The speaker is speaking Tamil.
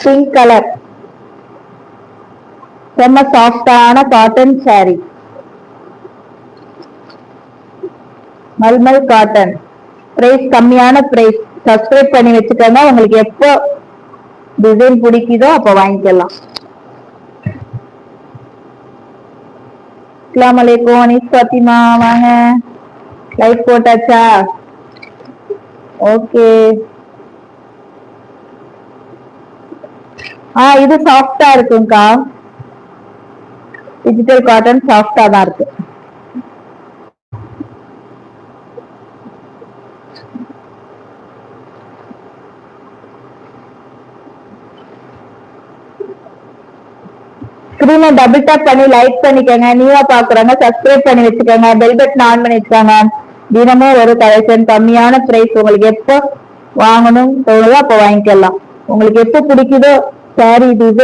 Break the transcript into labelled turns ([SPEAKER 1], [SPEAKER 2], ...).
[SPEAKER 1] பிங்க் கலர் ரொம்ப சாஃப்டான cotton sari, mulmul cotton. Price கம்மியான பிரைஸ். சப்ஸ்கிரைப் பண்ணி வச்சுக்கோங்க, உங்களுக்கு எப்போ டிசைன் பிடிக்குதோ அப்ப வாங்கிக்கலாம். அஸ்ஸலாமு அலைக்கும் அனீஸ் பாத்திமா, வாங்க. லைக் போட்டாச்சா? ஓகே. இது சாஃப்டா இருக்குங்கக்கா. டிஜிட்டல் காட்டன் சாஃப்டா தான் இருக்கு. ஸ்கிரீனை டபுள் டாப் பண்ணி லைக் பண்ணிக்கோங்க. நியூவா பாக்குறாங்க சப்ஸ்கிரைப் பண்ணி வச்சுக்கோங்க. பெல் பட்டன் ஆன் பண்ணி வச்சுக்கோங்க. தினமும் ஒரு கலெக்ஷன் கம்மியான பிரைஸ். உங்களுக்கு எப்போ வாங்கணும் தோணுதோ அப்போ வாங்கிக்கலாம். உங்களுக்கு எப்போ பிடிக்குதோ சாரி டிசைன்